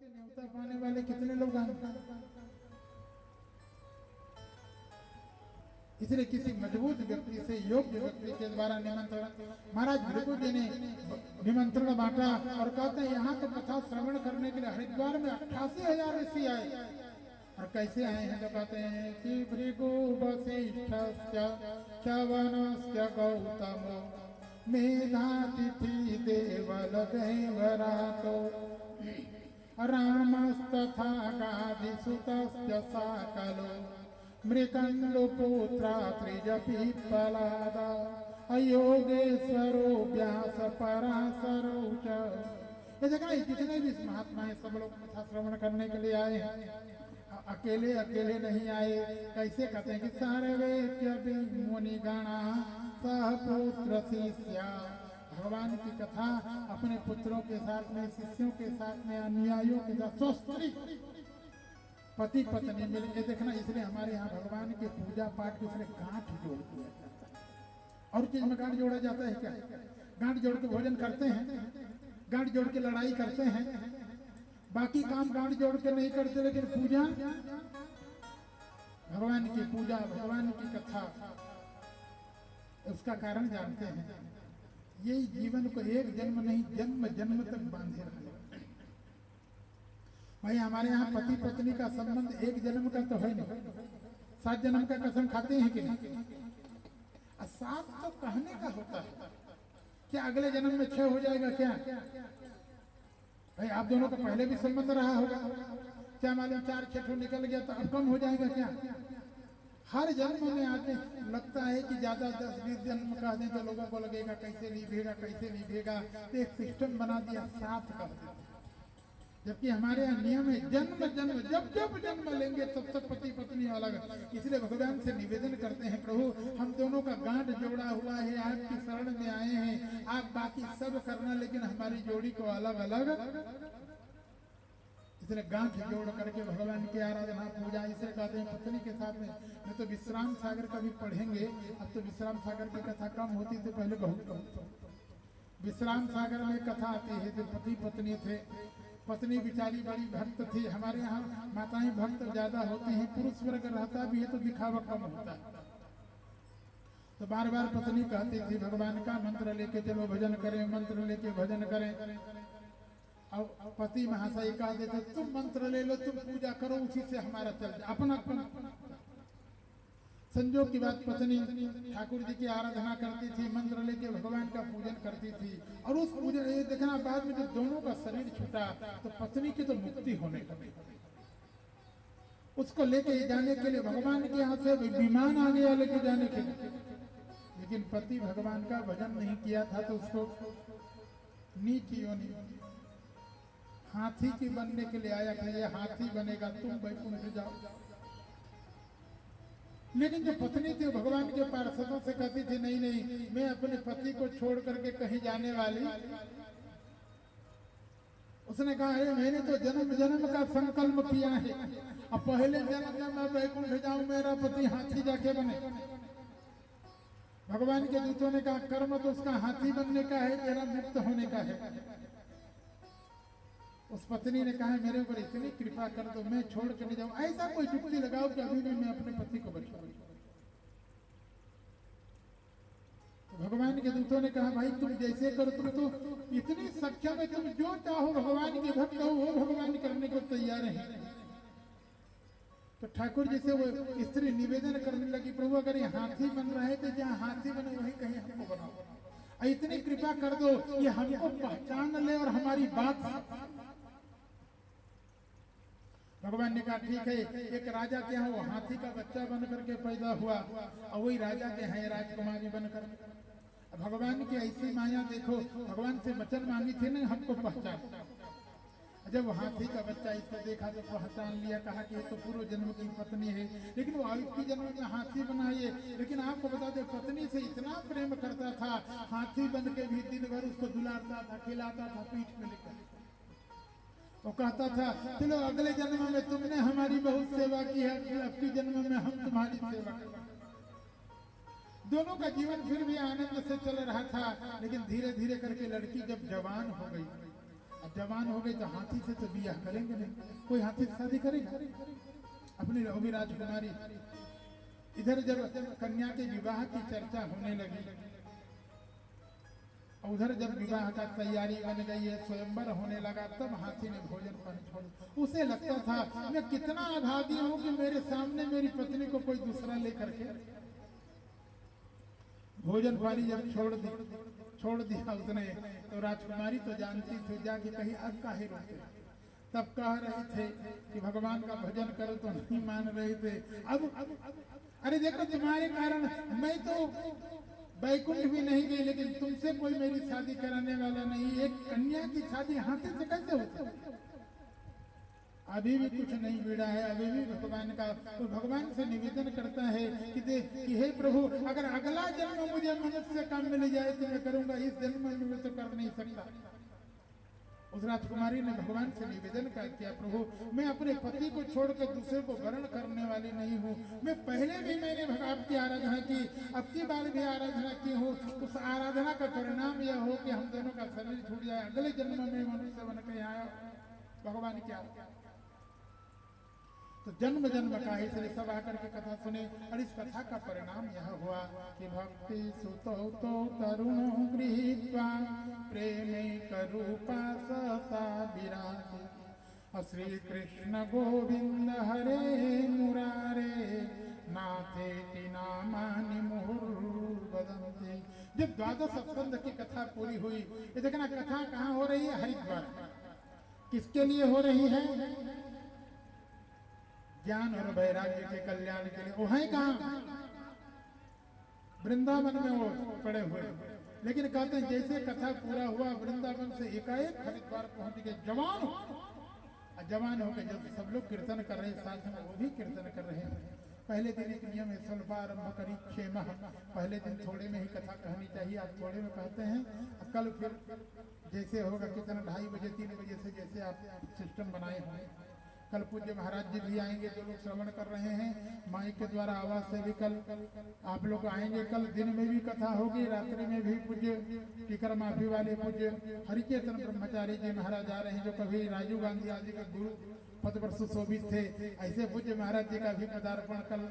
के न्योता पाने वाले कितने लोग हैं? इसलिए किसी मजबूत व्यक्ति से, योग्य व्यक्ति के द्वारा निमंत्रण, महाराज भृगु जी ने निमंत्रण बांटा और कहते हैं यहाँ तो कथा श्रवण करने के लिए हरिद्वार में 88,000 ऋषि आए। और कैसे आए हैं तो कहते हैं कि भृगु वसिष्ठस्य च्यवनस्य गौतमो मेधातिथि देवल देवरातो रामस्तथा गादिसुतस्य साकलो मृकंडुपुत्रा त्रिजपिप्पलादा अयोगेश्वरो व्यास पराशरो च। ये देखा जितने भी महात्मा है सब लोग कथा श्रवण करने के लिए आए हैं, अकेले अकेले नहीं आए। कैसे कहते हैं कि सर्वे मुनिगणा सह पुत्र शिष्या, भगवान की कथा अपने पुत्रों के साथ में, शिष्यों के साथ में, अनुयायियों के साथ, स्वस्त्री पति पत्नी मिल के देखना। इसलिए हमारे यहाँ भगवान के पूजा पाठ के इसलिए गांठ जोड़ दिया जाता है। और चीज में गांठ जोड़ा जाता है क्या? गांठ जोड़ के भोजन करते हैं, गांठ जोड़ के लड़ाई करते हैं, बाकी काम गांठ जोड़ के नहीं करते, लेकिन पूजा, भगवान की पूजा, भगवान की कथा, उसका कारण जानते हैं। यही जीवन को एक जन्म नहीं, जन्म जन्म तक बांधे रहे। भाई हमारे यहाँ पति पत्नी का संबंध एक जन्म का तो है नहीं, 7 जन्म का कसम खाते हैं कि नहीं? 7 तो कहने का होता है, क्या अगले जन्म में 6 हो जाएगा क्या? भाई आप दोनों का पहले भी संबंध रहा होगा, क्या मालूम 4-6 निकल गया तो अब कम हो जाएगा क्या? हर जन्म में आते लगता है कि ज्यादा 10-20 जन्म का दें तो लोगों को लगेगा कैसे निभेगा, कैसे निभेगा, तो एक सिस्टम बना दिया 7 का। जबकि हमारे यहाँ नियम है जन्म जन्म, जब जब जन्म लेंगे तब तक पति पत्नी अलग। इसलिए भगवान से निवेदन करते हैं, प्रभु हम दोनों का गांठ जोड़ा हुआ है, आपकी शरण में आए हैं, आप बाकी सब करना, लेकिन हमारी जोड़ी को अलग अलग। इसलिए गांठ जोड़ करके भगवान की आराधना पूजा, इसे कहते हैं पत्नी के साथ में। मैं तो विश्राम सागर का भी पढ़ेंगे, अब तो विश्राम सागर की कथा कम होती थी, पहले बहुत विश्राम सागर में कथा आती है। जो पति पत्नी थे, पत्नी बिचारी बड़ी भक्त थी। हमारे यहाँ माताएं भक्त ज्यादा होती हैं, पुरुष वर्ग रहता भी है तो दिखावा कम होता है। तो बार बार पत्नी कहती थी भगवान का मंत्र लेके चलो भजन करें, मंत्र लेके भजन करें। अब पति महाशय कह देते तुम मंत्र ले लो, तुम पूजा करो, उसी से हमारा चल जाए, अपना अपना। संजोग की बात, पत्नी ठाकुर जी की आराधना करती थी, मंत्र लेके भगवान का पूजन करती थी। और उस पूजन ये देखना, बाद में जब दोनों का शरीर छूटा तो पत्नी की तो मुक्ति होने लगी। उसको लेके जाने के लिए भगवान के यहाँ से विमान आ गया लेके जाने के लिए, लेकिन पति भगवान का भजन नहीं किया था तो उसको नीच योनि, हाथी की बनने के लिए आया कि ये हाथी बनेगा, तुम वैकुंठ जाओ। लेकिन जो पत्नी थी भगवान के पार्षदों से कहती थी नहीं नहीं, मैं अपने पति को छोड़ करके कहीं जाने वाली। उसने कहा है मैंने तो जन्म जन्म का संकल्प किया है, अब पहले जन्म में मैं वैकुंठ जाऊं, मेरा पति हाथी जाके बने। भगवान के दूतों ने कहा कर्म तो उसका हाथी बनने का है, तेरा मुक्त होने का है। उस पत्नी ने कहा मेरे ऊपर इतनी कृपा कर दो, मैं छोड़ के नहीं जाऊं। ऐसा कोई युक्ति लगाओ कि अभी भी मैं अपने पति को बचाऊं। तो भगवान के दूतों ने कहा भाई तुम जैसे करो, तुम तो इतनी सक्षम है, तुम जो चाहो भगवान के भक्त हो वो भगवान करने को तैयार है। तो ठाकुर जी से वो स्त्री निवेदन करने लगी, प्रभु अगर ये हाथी बन रहा है तो जहाँ हाथी बने वहीं कहीं हमको बनाओ, इतनी कृपा कर दो ये हमको पहचान ले और हमारी बात। भगवान ने कहा ठीक है, एक राजा के यहाँ वो हाथी का बच्चा बन करके पैदा हुआ और वही राजा के यहाँ राजकुमारी बनकर। भगवान की ऐसी माया देखो, भगवान से वचन मांगी थी ना हमको पहचान। जब हाथी का बच्चा इसको देखा तो पहचान लिया, कहा कि ये तो पूर्व जन्म की पत्नी है, लेकिन वो आयुष्य जन्म में हाथी बना है। लेकिन आपको बता दे पत्नी से इतना प्रेम करता था, हाथी बन के भी दिन भर उसको दुलारता था, खिलाता था, पीठ में लेकर। वो कहता था चलो अगले जन्म में तुमने हमारी बहुत सेवा की है, अब की जन्म में हम तुम्हारी सेवा करेंगे। दोनों का जीवन फिर भी आनंद से चल रहा था। लेकिन धीरे धीरे करके लड़की जब जवान हो गई अब जवान हो गई तो हाथी से तो बियाह करेंगे नहीं, कोई हाथी से शादी करेगा? अपनी रहोगी राजकुमारी। इधर जब कन्या के विवाह की चर्चा होने लगी, उधर जब विवाह का तैयारी बन गई है, स्वयंवर होने लगा, तब हाथी ने भोजन पानी छोड़। उसे लगता था मैं कितना अभागी हूं कि मेरे सामने मेरी पत्नी को कोई दूसरा लेकर के। भोजन पानी जब छोड़ दिया उसने, तो राजकुमारी तो जानती थी जाके कहीं अब काहे रोते। तब कह रहे थे कि भगवान का भजन करो तो नहीं मान रहे थे। अब अरे देखो तुम्हारे कारण मैं तो बैकुंठ भी नहीं गई, लेकिन तुमसे कोई मेरी शादी कराने वाला नहीं। एक कन्या की शादी हाथी से कैसे होती? अभी भी कुछ नहीं बिड़ा है, अभी भी भगवान का, तो भगवान से निवेदन करता है कि हे प्रभु, अगर अगला जन्म मुझे मनुष्य का मिल जाए तो मैं करूंगा, इस जन्म में मैं तो कर नहीं सकता। उस राजकुमारी ने भगवान से निवेदन कर किया, प्रभु मैं अपने पति को छोड़कर दूसरे को वरण करने वाली नहीं हूँ। मैं पहले भी मैंने आपकी आराधना की, अब की बार भी आराधना की हूँ। उस आराधना का परिणाम यह हो कि हम दोनों का शरीर छूट जाए, अगले जन्म में मनुष्य बन के आया। भगवान क्या तो जन्म जन्म का, इसलिए सब आकर के कथा सुने। और इस कथा का परिणाम यह हुआ कि भक्ति सुतो तो तरुणो गृहीत्वा प्रेमे करूपा सता विराजे। श्री कृष्ण गोविंद हरे मुरारे नाथेति नामानि मुहुर्वदन्ति। जब द्वादश स्कंद की कथा पूरी हुई, ये देखना कथा कहाँ हो रही है? हरिद्वार। किसके लिए हो रही है? ज्ञान और वैराग्य के कल्याण के लिए। वो है कहाँ? वृंदावन में वो पड़े हुए। लेकिन कहते हैं जैसे कथा पूरा हुआ, वृंदावन से एकाएक हरिद्वार पहुंच गए जवान होकर। जब सब लोग कीर्तन कर रहे हैं, साथ में वो भी कीर्तन कर रहे हैं। पहले दिन एक नियम है, स्वल्पारंभ करी क्षेम। पहले दिन थोड़े में ही कथा कहनी चाहिए, आप थोड़े में कहते हैं। कल फिर जैसे होगा कितना 2:30 बजे 3 बजे से जैसे आप सिस्टम बनाए होंगे। कल पूज्य महाराज जी भी आएंगे, जो लोग श्रवण कर रहे हैं माइक के द्वारा आवाज से भी कल आप लोग आएंगे। कल दिन में भी कथा होगी, रात्रि में भी पूज्य टीकर माफी वाले पूज्य हरिकेतन ब्रह्मचारी जी महाराज आ रहे हैं, जो कभी राजीव गांधी आदि के गुरु पद पर सुशोभित थे। ऐसे पूज्य महाराज जी का भी पदार्पण कल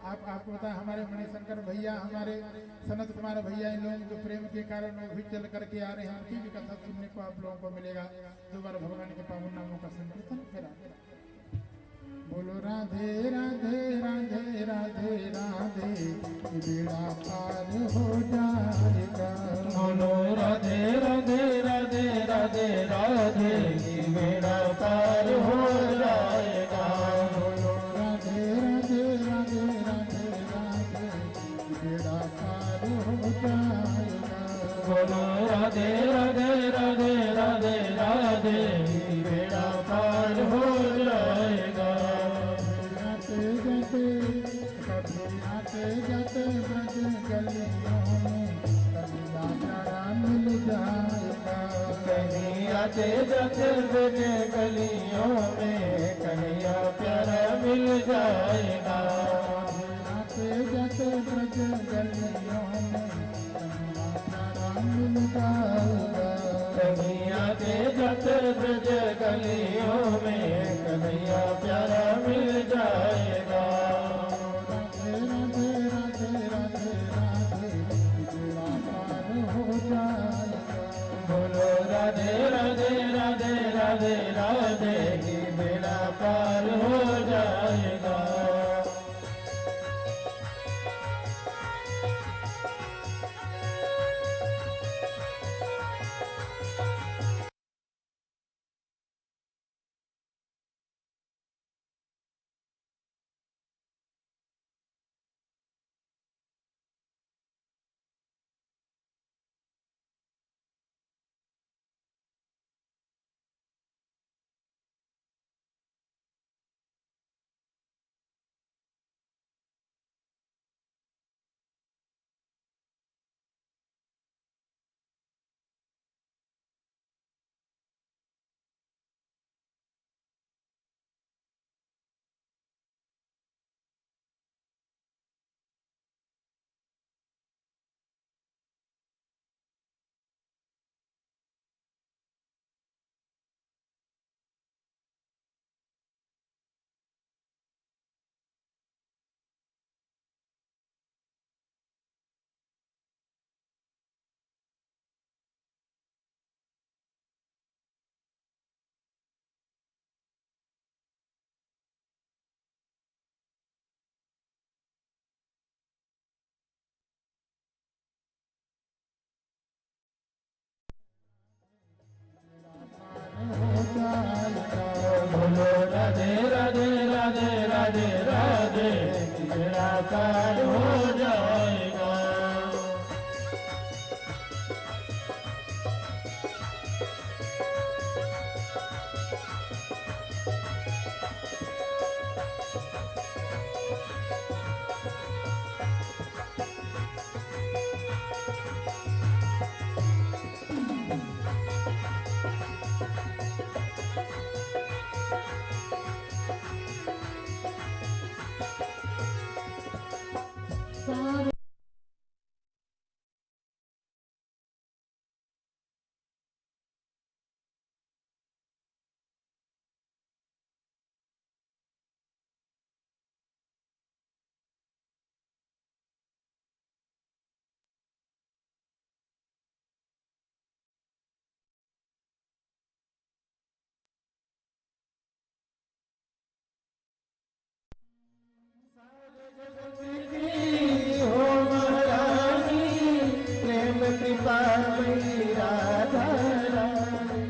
आपको बताया। हमारे मणिशंकर भैया, हमारे सनत कुमार भैया, इन लोगों के प्रेम के कारण वो भी चल करके आ रहे हैं। उनकी भी कथा सुनने को आप लोगों को मिलेगा। दोबारा भगवान के पावन नामों का संकीर्तन फिर बोलो राधे राधे राधे राधे राधे, बेड़ा पार हो जाएगा। बोलो राधे राधे राधे राधे राधे, बेड़ा पार हो जाएगा। बोलो राधे राधे राधे राधे राधे, बेड़ा पार हो जाएगा। बोलो राधे राधे राधे राधे राधे, बेड़ा पार हो जाएगा। आते जाते ब्रज गलियों में कन्हैया प्यारा मिल जाएगा। कहीं आते जाते ब्रज गलियों में कन्हैया प्यारा मिल जाएगा। आते जाते ब्रज गलियों में कन्हैया प्यारा मिल जाएगा। कहीं आते जाते ब्रज गलियों में कन्हैया प्यारा मिल जाएगा। बोलो राधे राधे राधे राधे राधे, बेड़ा पार हो जाएगा। राधे राधे बेड़ा पार हो जाएगा। सारे हो महारानी प्रेम कृपा मई राधा रानी।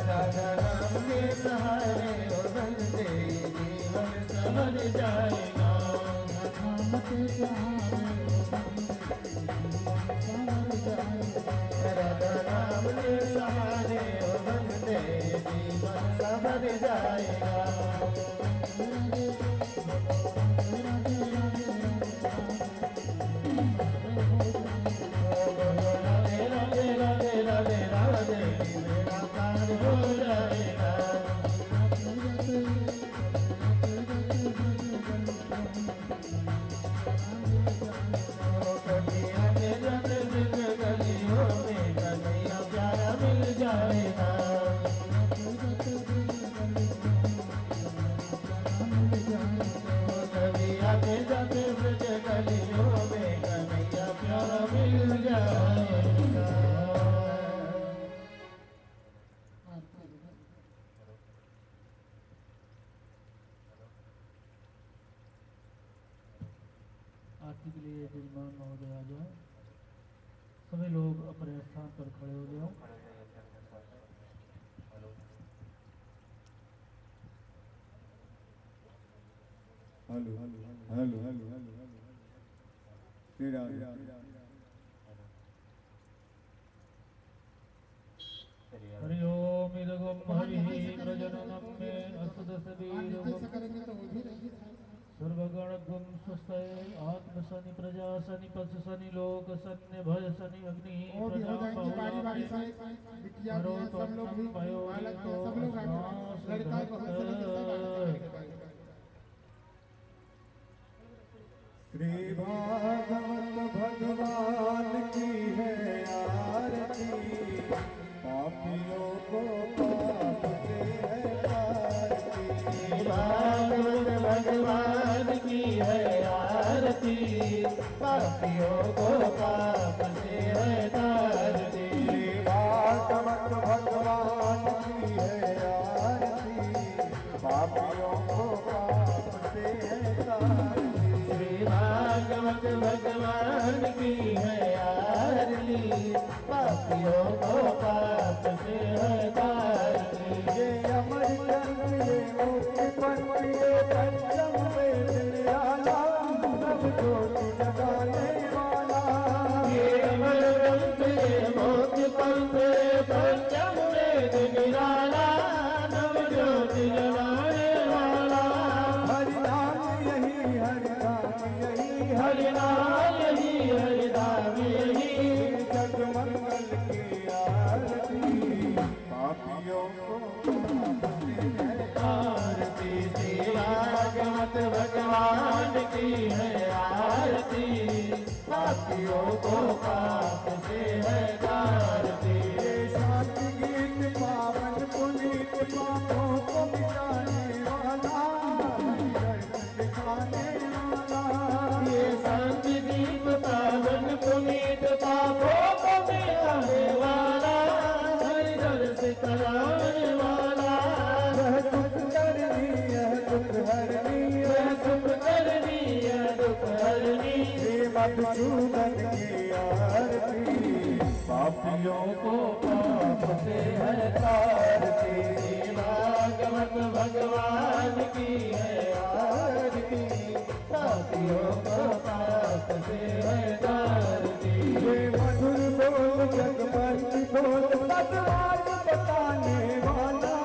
राधा राम के सहारे हो बंदे जीवन संवर जाएगा। राधा राम के सहारे हो बंदे जीवन संवर जाएगा। राधे राधे राधे राधे राधे मेरा पार हो जाएगा। कभी आते जाते दिन गलियों में कन्हैया प्यारा मिल जाएगा। कभी आते जाते ब्रज गलियों में कन्हैया प्यारा मिल जाएगा। आरती के लिए यजमान महोदय आ जाओ। सभी लोग अपने स्थान पर खड़े हो जाओ। Hello hello hello Shri Ram. Hari Om इदगम हरिः प्रजननम मे असुदसवीरगम ऐसा करेंगे तो वो भी रहेगी। सर्वगणगम स्वस्तये आत्मसनि प्रजा सनि पश सनि लोक सन्य भय सनि अग्नि वो भी हो प्रजा जाएंगे बारी बारी से। बिटिया भी है, सब लोग भी बालक भी है, सब लोग आगे लड़का बहुत से लेकर सब आगे चलेंगे बारी। श्री भागवत भगवान की है आरती, पापियों को पाप से है तारती। भागवत भगवान की है आरती पापियों को पाप से है तारती। भागवत भगवान की है आरती, पापियों को पाप से है तारती। श्री भागवत भगवान की है आरती पापियों को पाप से है तारती। ये अमर ग्रंथ ये मुक्ति पंथ ये पंचम वेद निराला, सब ज्योति जगाने वाला। ये अमर ग्रंथ ये मोक्ष पंथ पंचम वेद निराला, नव ज्योति जगाने वाला। हरि नाम यही हरि नाम यही हरि नाम यही हरि नाम यही जग मंगल की आरती, पापियों को पाप से है आरती। श्री भागवत भगवान की है आरती पापियों को पाप से है तारती। शांति गीत पावन पुनीत पापों को मिटाने वाला, हरि दर्शन दिखाने वाला। ये संत दीप पावन पुनीत पापों को मिटाने वाला, हरि दर्श कराने वाला। यह दुख करनी यह दुख हरनी यह दुख करनी यह दुख हरनी। श्री मधुसूदन की आरती, पापियों को पाप से है तारती, भागवत भगवान की है आरती, पापियों को पाप से है तारती। ये मधुर बोल जगमंदी बोल सतराज बताने वाला,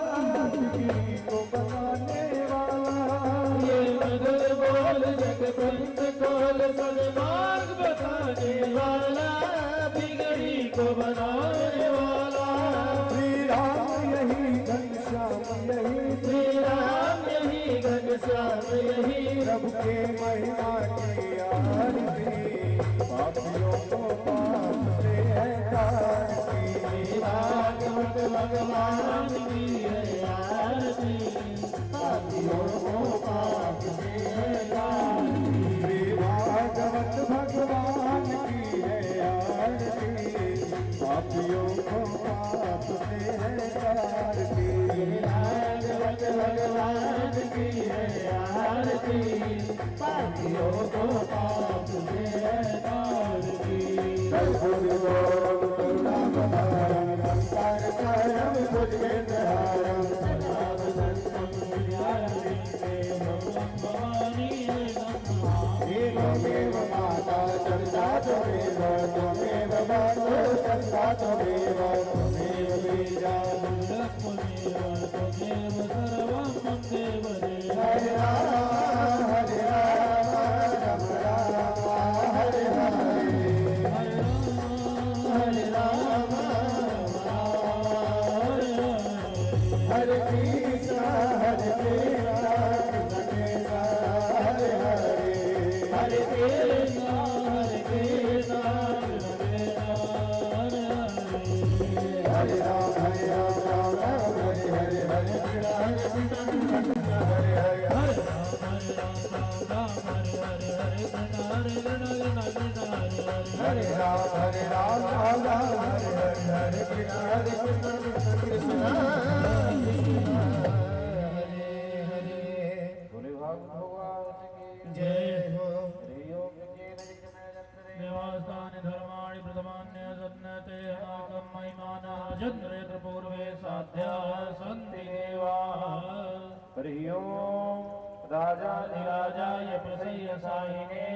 जिंदगी को बताने वाला। ये मधुर बोल जगमंदी बोल सन्मार्ग बताने वाला, बिगड़ी को बनाने वाला। श्री राम यही घनश्याम यही, श्री राम यही घनश्याम यही, प्रभु के महिमा की आरती, पापियों को पाप से है तारती। भागवत भगवान की है आरती, पापियों को पाप से है तारती। श्री भागवत भगवान की है आरती, पापियों को पाप से है तारती। भागवत भगवान की है आरती, पापियों को पाप से है तारती। कर्पूर गौरम करुणावतारम, संसार सारम भुजगेन्द्रहारम, त्वमेव माता चरिता त्वमेव, त्वमेव मातो चरिता त्वमेव, त्वमेव बीजा हरे राम हरे राम, राम राम हरे हरे, हरे राम हरे कृष्णा हरे कृष्णा, कृष्ण हरे हरे, हरे कृष्णा हरे कृष्णा, हरे राम राम राम हरे हरे, हरे कृष्णा हरे हरे, हरे राम राम राम हरे हरे, हरे कृष्णा कृष्ण कृष्ण हरे हरे। बोले भगवान की जय हो। देवास्तानि धर्माणि प्रथमान्यसन्नते अनाकं महिमानः पूर्वे साध्याः सन्ति देवाः। हरि ओम राजाधिराजाय प्रसय्य साहिने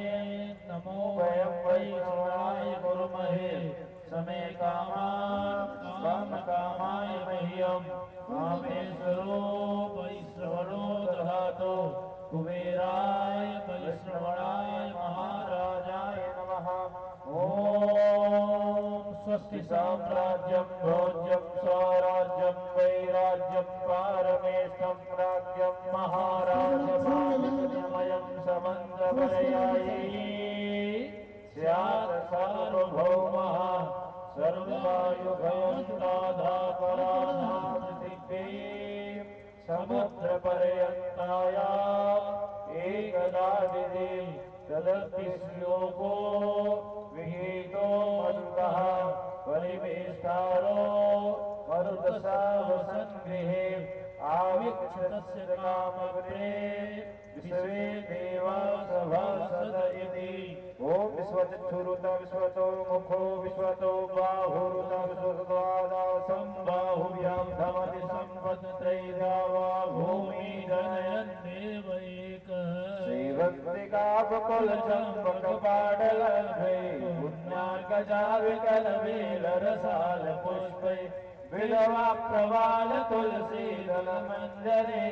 नमो वयं वै श्रवणाय कुर्महे समे कामान् कामाय मह्यं कामेश्वरो वैश्रवणो दधातु कुबेराय वैश्रवणाय महाराजाय नमः। ओम स्वस्ति साम्राज्यं भोज्यं स्वराज्यं वैराज्यं पारमेष्ठं राज्यं महाराजमयं समन्तपर्यायी स्यात् सार्वभौमः सर्ववायुभयं दाधापराधां पृथिवी समुद्रपर्यन्ताया एकदा विधि तदपि श्लोको विहितो मरुतः परिवेष्टारो मरुतसावसङ्गृहे आविक्षतस्य कामग्रे विश्वे देवा सभासद इति। ओम विश्वचक्षुरुत विश्वतो मुखो विश्वतो बाहुरुत विश्वसद्वादा संबाहुभ्यां धमति संपत्त्रैर्यावा भूमि जनयन् देव एकः। श्रीभक्तिकाकुल चम्पक पाटलभै पुण्यार्कजाविकलवेलरसाल पुष्पै विधवा प्रवाल तुलसी दल मंजरे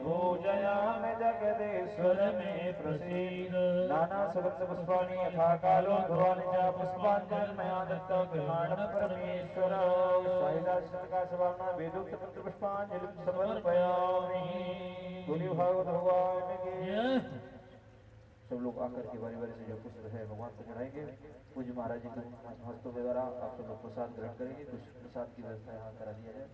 पूजयामि जगदीश्वर में प्रसीद। नाना सुगंध पुष्पाणि यथा कालो ध्रुवाणि च पुष्पाञ्जलि मया दत्तं गृहाण परमेश्वर। साहिदासकाशवामना वेदोक्त मंत्र पुष्पाञ्जलिं समर्पयामि। बोलिए भागवत भगवान की। सब लोग आकर के बारी बारी से जो पुष्प है भगवान को चढ़ाएंगे। पूज्य महाराज जी के हस्तों के द्वारा आप सब लोग प्रसाद ग्रहण करेंगे। कुछ प्रसाद की व्यवस्था यहाँ करा दिया जाए।